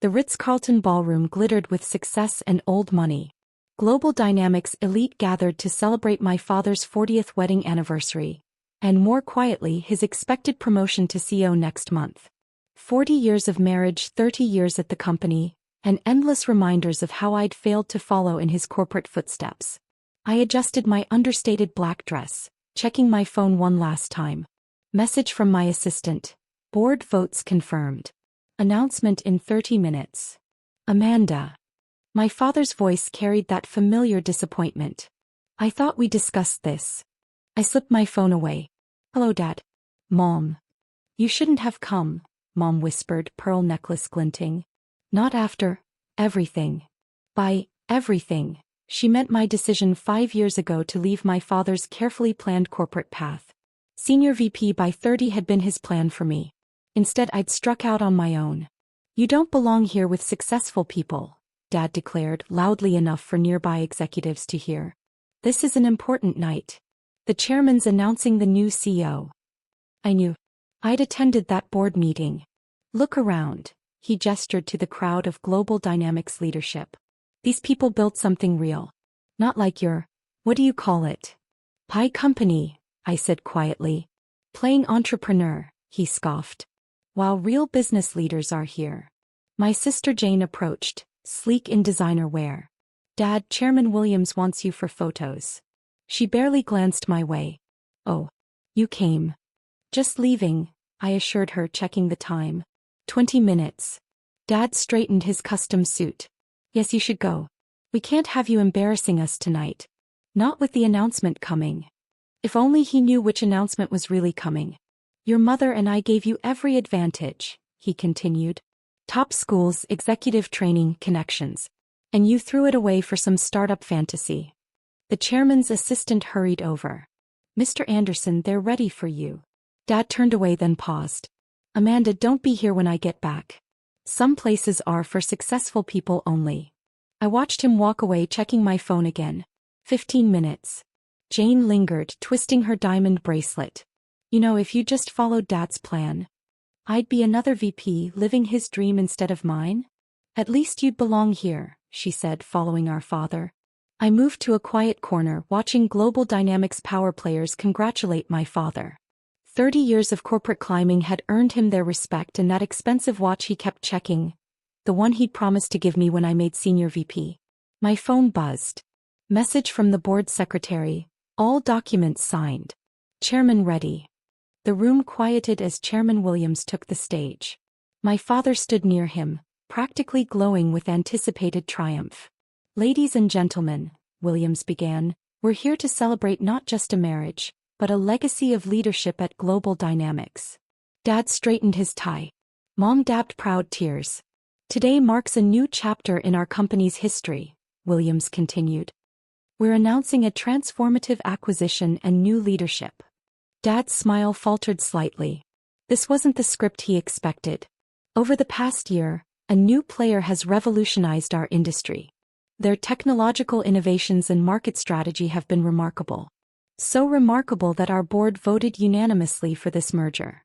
The Ritz-Carlton ballroom glittered with success and old money. Global Dynamics elite gathered to celebrate my father's 40th wedding anniversary, and more quietly his expected promotion to CEO next month. 40 years of marriage, 30 years at the company, and endless reminders of how I'd failed to follow in his corporate footsteps. I adjusted my understated black dress, checking my phone one last time. Message from my assistant. Board votes confirmed. Announcement in 30 minutes. Amanda. My father's voice carried that familiar disappointment. I thought we discussed this. I slipped my phone away. Hello, Dad. Mom. You shouldn't have come, Mom whispered, pearl necklace glinting. Not after everything. By everything, she meant my decision 5 years ago to leave my father's carefully planned corporate path. Senior VP by 30 had been his plan for me. Instead, I'd struck out on my own. You don't belong here with successful people, Dad declared loudly enough for nearby executives to hear. This is an important night. The chairman's announcing the new CEO. I knew. I'd attended that board meeting. Look around, he gestured to the crowd of Global Dynamics leadership. These people built something real. Not like your, what do you call it? Pie company, I said quietly. Playing entrepreneur, he scoffed. While real business leaders are here. My sister Jane approached, sleek in designer wear. Dad, Chairman Williams wants you for photos. She barely glanced my way. Oh. You came. Just leaving, I assured her, checking the time. 20 minutes. Dad straightened his custom suit. Yes, you should go. We can't have you embarrassing us tonight. Not with the announcement coming. If only he knew which announcement was really coming. Your mother and I gave you every advantage, he continued. Top schools, executive training, connections. And you threw it away for some startup fantasy. The chairman's assistant hurried over. Mr. Anderson, they're ready for you. Dad turned away, then paused. Amanda, don't be here when I get back. Some places are for successful people only. I watched him walk away, checking my phone again. 15 minutes. Jane lingered, twisting her diamond bracelet. You know, if you just followed Dad's plan, I'd be another VP living his dream instead of mine. At least you'd belong here, she said, following our father. I moved to a quiet corner, watching Global Dynamics power players congratulate my father. 30 years of corporate climbing had earned him their respect, and that expensive watch he kept checking, the one he'd promised to give me when I made senior VP. My phone buzzed. Message from the board secretary. All documents signed. Chairman ready. The room quieted as Chairman Williams took the stage. My father stood near him, practically glowing with anticipated triumph. Ladies and gentlemen, Williams began, we're here to celebrate not just a marriage, but a legacy of leadership at Global Dynamics. Dad straightened his tie. Mom dabbed proud tears. Today marks a new chapter in our company's history, Williams continued. We're announcing a transformative acquisition and new leadership. Dad's smile faltered slightly. This wasn't the script he expected. Over the past year, a new player has revolutionized our industry. Their technological innovations and market strategy have been remarkable. So remarkable that our board voted unanimously for this merger.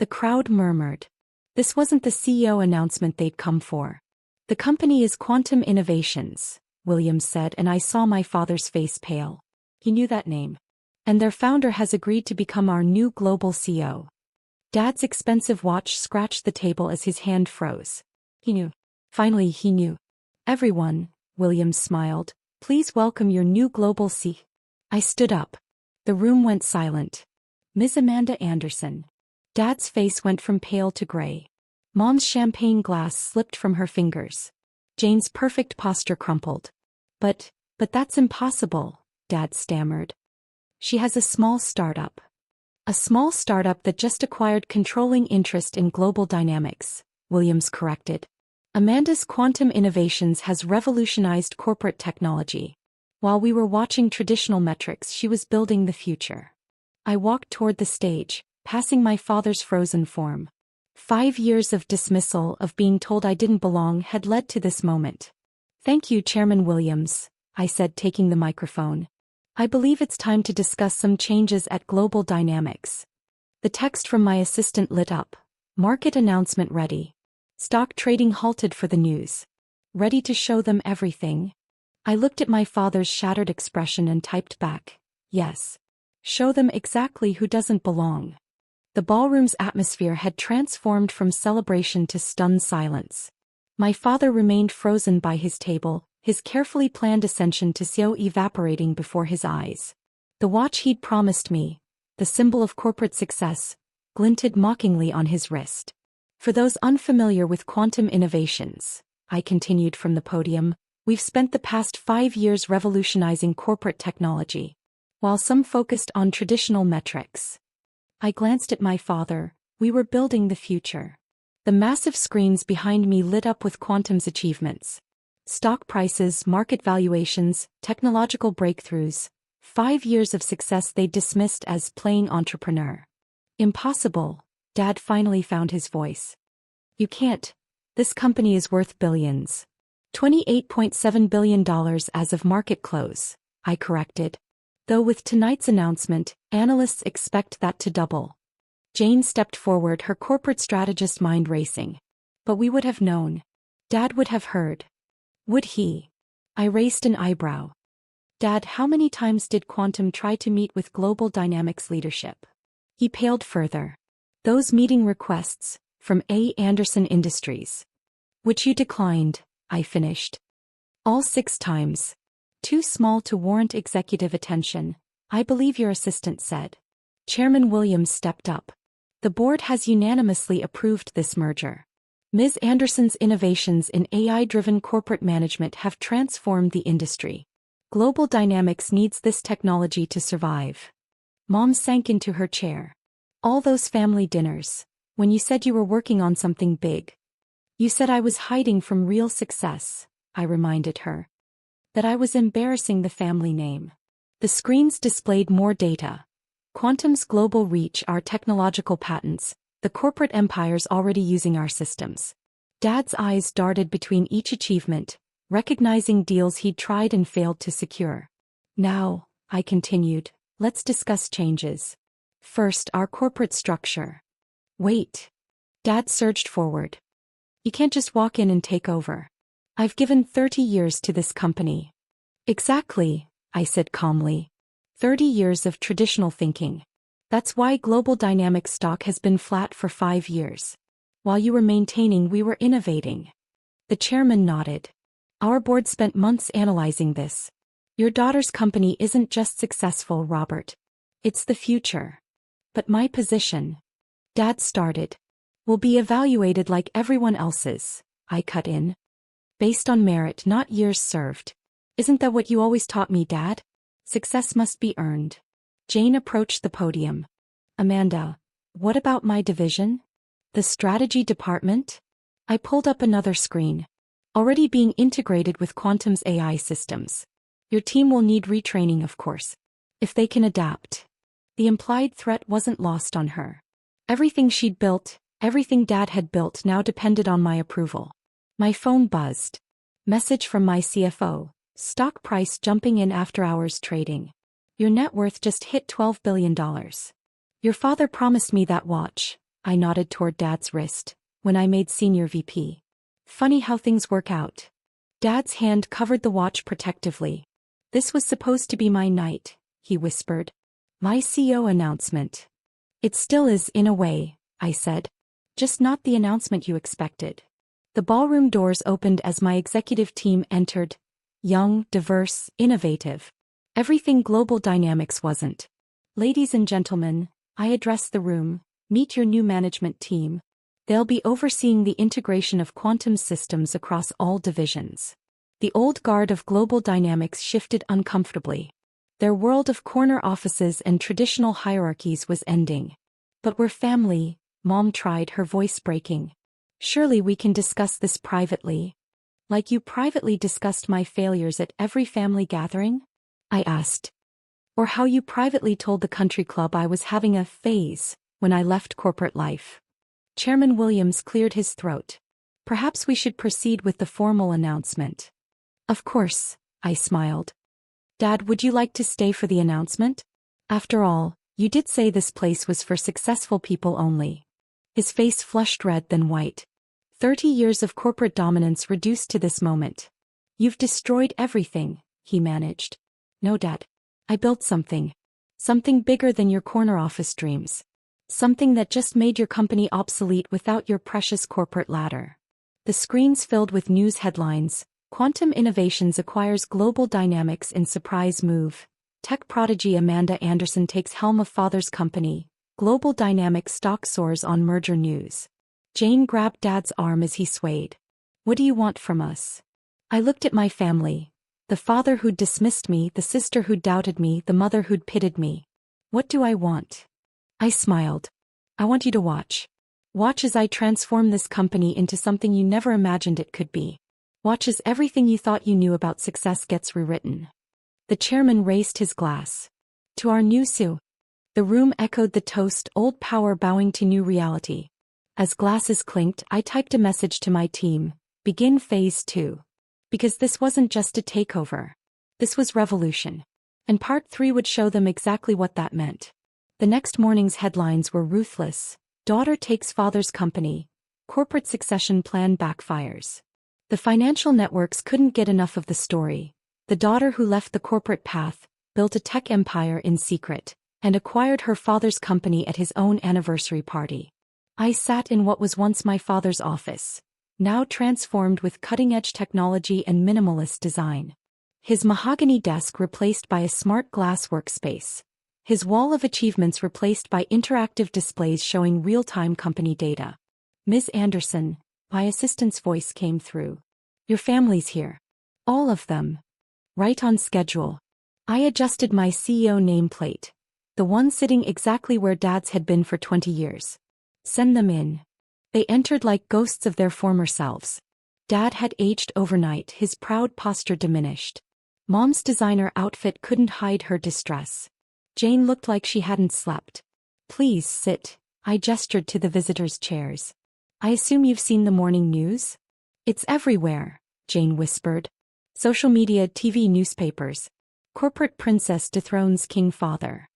The crowd murmured. This wasn't the CEO announcement they'd come for. The company is Quantum Innovations, Williams said, and I saw my father's face pale. He knew that name. And their founder has agreed to become our new global CEO. Dad's expensive watch scratched the table as his hand froze. He knew. Finally, he knew. Everyone, Williams smiled, please welcome your new global CEO. I stood up. The room went silent. Ms. Amanda Anderson. Dad's face went from pale to gray. Mom's champagne glass slipped from her fingers. Jane's perfect posture crumpled. But that's impossible, Dad stammered. She has a small startup. A small startup that just acquired controlling interest in Global Dynamics, Williams corrected. Amanda's Quantum Innovations has revolutionized corporate technology. While we were watching traditional metrics, she was building the future. I walked toward the stage, passing my father's frozen form. 5 years of dismissal, of being told I didn't belong, had led to this moment. Thank you, Chairman Williams, I said, taking the microphone. I believe it's time to discuss some changes at Global Dynamics. The text from my assistant lit up. Market announcement ready. Stock trading halted for the news. Ready to show them everything? I looked at my father's shattered expression and typed back, yes. Show them exactly who doesn't belong. The ballroom's atmosphere had transformed from celebration to stunned silence. My father remained frozen by his table, his carefully planned ascension to CEO evaporating before his eyes. The watch he'd promised me, the symbol of corporate success, glinted mockingly on his wrist. For those unfamiliar with quantum innovations, I continued from the podium, we've spent the past 5 years revolutionizing corporate technology. While some focused on traditional metrics, I glanced at my father, we were building the future. The massive screens behind me lit up with Quantum's achievements. Stock prices, market valuations, technological breakthroughs. 5 years of success they dismissed as playing entrepreneur. Impossible, Dad finally found his voice. You can't. This company is worth billions. $28.7 billion as of market close, I corrected. Though with tonight's announcement, analysts expect that to double. Jane stepped forward, her corporate strategist mind racing. But we would have known. Dad would have heard. Would he? I raised an eyebrow. Dad, how many times did Quantum try to meet with Global Dynamics leadership? He paled further. Those meeting requests, from A. Anderson Industries. Which you declined, I finished. All 6 times. Too small to warrant executive attention, I believe your assistant said. Chairman Williams stepped up. The board has unanimously approved this merger. Ms. Anderson's innovations in AI-driven corporate management have transformed the industry. Global Dynamics needs this technology to survive. Mom sank into her chair. All those family dinners, when you said you were working on something big. You said I was hiding from real success, I reminded her. That I was embarrassing the family name. The screens displayed more data. Quantum's global reach, our technological patents, the corporate empires already using our systems. Dad's eyes darted between each achievement, recognizing deals he'd tried and failed to secure. Now, I continued, let's discuss changes. First, our corporate structure. Wait. Dad surged forward. You can't just walk in and take over. I've given 30 years to this company. Exactly, I said calmly. 30 years of traditional thinking. That's why Global Dynamics stock has been flat for 5 years. While you were maintaining, we were innovating. The chairman nodded. Our board spent months analyzing this. Your daughter's company isn't just successful, Robert. It's the future. But my position, Dad started, will be evaluated like everyone else's, I cut in. Based on merit, not years served. Isn't that what you always taught me, Dad? Success must be earned. Jane approached the podium. Amanda, what about my division? The strategy department? I pulled up another screen. Already being integrated with Quantum's AI systems. Your team will need retraining, of course. If they can adapt. The implied threat wasn't lost on her. Everything she'd built, everything Dad had built now depended on my approval. My phone buzzed. Message from my CFO. Stock price jumping in after hours trading. Your net worth just hit $12 billion. Your father promised me that watch. I nodded toward Dad's wrist, when I made senior VP. Funny how things work out. Dad's hand covered the watch protectively. This was supposed to be my night, he whispered. My CEO announcement. It still is in a way, I said. Just not the announcement you expected. The ballroom doors opened as my executive team entered. Young, diverse, innovative. Everything Global Dynamics wasn't. Ladies and gentlemen, I address the room. Meet your new management team. They'll be overseeing the integration of quantum systems across all divisions. The old guard of Global Dynamics shifted uncomfortably. Their world of corner offices and traditional hierarchies was ending. But we're family, Mom tried, her voice breaking. Surely we can discuss this privately. Like you privately discussed my failures at every family gathering? I asked. Or how you privately told the country club I was having a phase when I left corporate life. Chairman Williams cleared his throat. Perhaps we should proceed with the formal announcement. Of course, I smiled. Dad, would you like to stay for the announcement? After all, you did say this place was for successful people only. His face flushed red then white. 30 years of corporate dominance reduced to this moment. You've destroyed everything, he managed. No, Dad. I built something. Something bigger than your corner office dreams. Something that just made your company obsolete without your precious corporate ladder. The screens filled with news headlines. Quantum Innovations acquires Global Dynamics in surprise move. Tech prodigy Amanda Anderson takes helm of father's company. Global Dynamics stock soars on merger news. Jane grabbed Dad's arm as he swayed. What do you want from us? I looked at my family. The father who'd dismissed me, the sister who'd doubted me, the mother who'd pitied me. What do I want? I smiled. I want you to watch. Watch as I transform this company into something you never imagined it could be. Watch as everything you thought you knew about success gets rewritten. The chairman raised his glass. To our new Sue. The room echoed the toast, old power bowing to new reality. As glasses clinked, I typed a message to my team. Begin phase 2. Because this wasn't just a takeover. This was revolution. And part 3 would show them exactly what that meant. The next morning's headlines were ruthless. Daughter takes father's company. Corporate succession plan backfires. The financial networks couldn't get enough of the story. The daughter who left the corporate path, built a tech empire in secret, and acquired her father's company at his own anniversary party. I sat in what was once my father's office, now transformed with cutting-edge technology and minimalist design. His mahogany desk replaced by a smart glass workspace. His wall of achievements replaced by interactive displays showing real-time company data. Ms. Anderson, my assistant's voice came through. Your family's here. All of them. Right on schedule. I adjusted my CEO nameplate. The one sitting exactly where Dad's had been for 20 years. Send them in. They entered like ghosts of their former selves. Dad had aged overnight, his proud posture diminished. Mom's designer outfit couldn't hide her distress. Jane looked like she hadn't slept. Please sit. I gestured to the visitors' chairs. I assume you've seen the morning news? It's everywhere, Jane whispered. Social media, TV, newspapers. Corporate princess dethrones king father.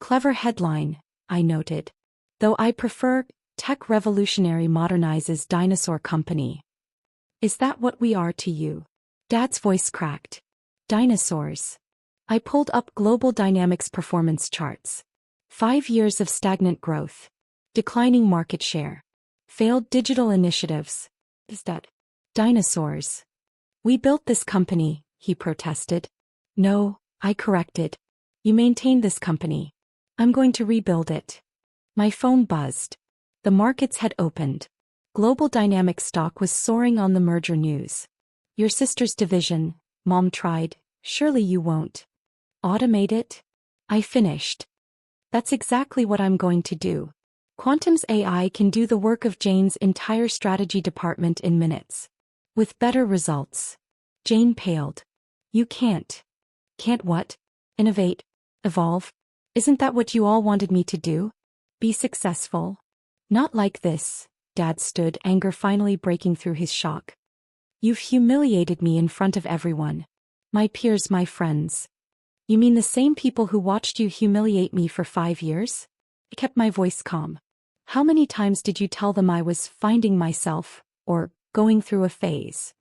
Clever headline, I noted. Though I prefer, tech revolutionary modernizes dinosaur company. Is that what we are to you? Dad's voice cracked. Dinosaurs. I pulled up Global Dynamics performance charts. 5 years of stagnant growth. Declining market share. Failed digital initiatives. Is that dinosaurs? We built this company, he protested. No, I corrected. You maintained this company. I'm going to rebuild it. My phone buzzed. The markets had opened. Global Dynamics stock was soaring on the merger news. Your sister's division, Mom tried. Surely you won't automate it? I finished. That's exactly what I'm going to do. Quantum's AI can do the work of Jane's entire strategy department in minutes. With better results. Jane paled. You can't. Can't what? Innovate? Evolve? Isn't that what you all wanted me to do? Be successful? Not like this, Dad stood, anger finally breaking through his shock. You've humiliated me in front of everyone. My peers, my friends. You mean the same people who watched you humiliate me for 5 years? I kept my voice calm. How many times did you tell them I was finding myself, or going through a phase?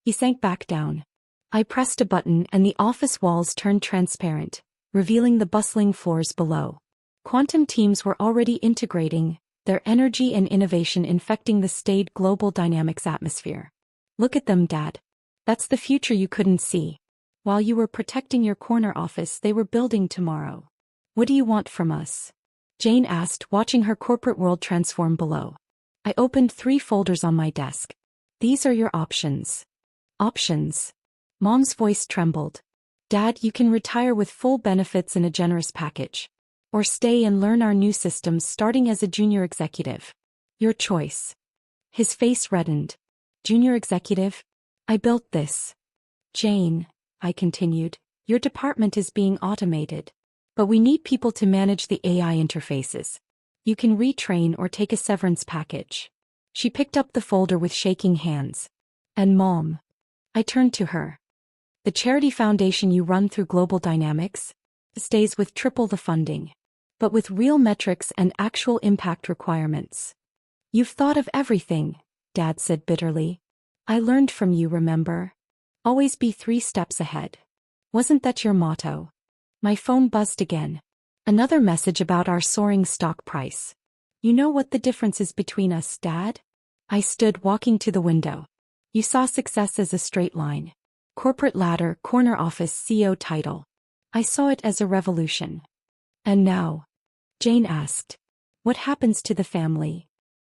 He sank back down. I pressed a button and the office walls turned transparent, revealing the bustling floors below. Quantum teams were already integrating, their energy and innovation infecting the staid Global Dynamics atmosphere. Look at them, Dad. That's the future you couldn't see. While you were protecting your corner office, they were building tomorrow. What do you want from us? Jane asked, watching her corporate world transform below. I opened 3 folders on my desk. These are your options. Options. Mom's voice trembled. Dad, you can retire with full benefits and a generous package. Or stay and learn our new systems starting as a junior executive. Your choice. His face reddened. Junior executive? I built this. Jane, I continued, your department is being automated. But we need people to manage the AI interfaces. You can retrain or take a severance package. She picked up the folder with shaking hands. And Mom. I turned to her. The charity foundation you run through Global Dynamics stays with triple the funding. But with real metrics and actual impact requirements. You've thought of everything, Dad said bitterly. I learned from you, remember? Always be 3 steps ahead. Wasn't that your motto? My phone buzzed again. Another message about our soaring stock price. You know what the difference is between us, Dad? I stood walking to the window. You saw success as a straight line. Corporate ladder, corner office, CEO title. I saw it as a revolution. And now? Jane asked. What happens to the family?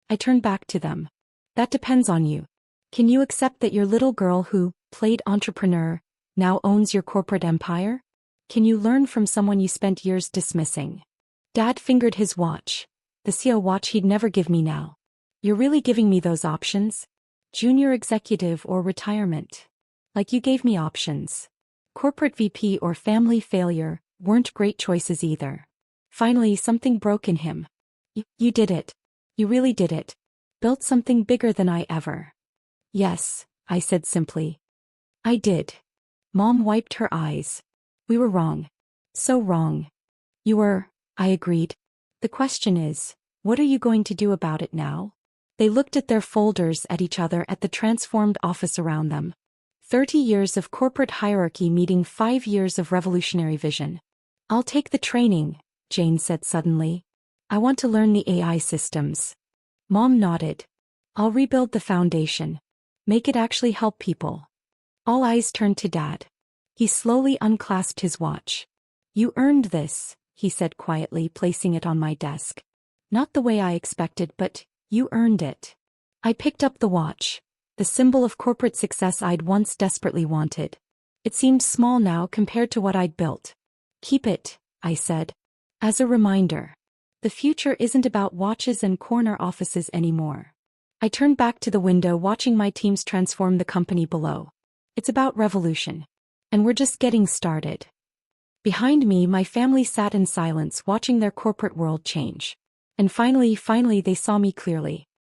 I turned back to them. That depends on you. Can you accept that your little girl who played entrepreneur now owns your corporate empire? Can you learn from someone you spent years dismissing? Dad fingered his watch. The CEO watch he'd never give me now. You're really giving me those options? Junior executive or retirement? Like you gave me options. Corporate VP or family failure weren't great choices either. Finally, something broke in him. You did it. You really did it. Built something bigger than I ever. Yes, I said simply. I did. Mom wiped her eyes. We were wrong. So wrong. You were, I agreed. The question is, what are you going to do about it now? They looked at their folders, at each other, at the transformed office around them. 30 years of corporate hierarchy meeting 5 years of revolutionary vision. I'll take the training, Jane said suddenly. I want to learn the AI systems. Mom nodded. I'll rebuild the foundation. Make it actually help people. All eyes turned to Dad. He slowly unclasped his watch. You earned this, he said quietly, placing it on my desk. Not the way I expected, but you earned it. I picked up the watch, the symbol of corporate success I'd once desperately wanted. It seemed small now compared to what I'd built. Keep it, I said. As a reminder. The future isn't about watches and corner offices anymore. I turned back to the window, watching my teams transform the company below. It's about revolution. And we're just getting started. Behind me, my family sat in silence, watching their corporate world change. And finally they saw me clearly.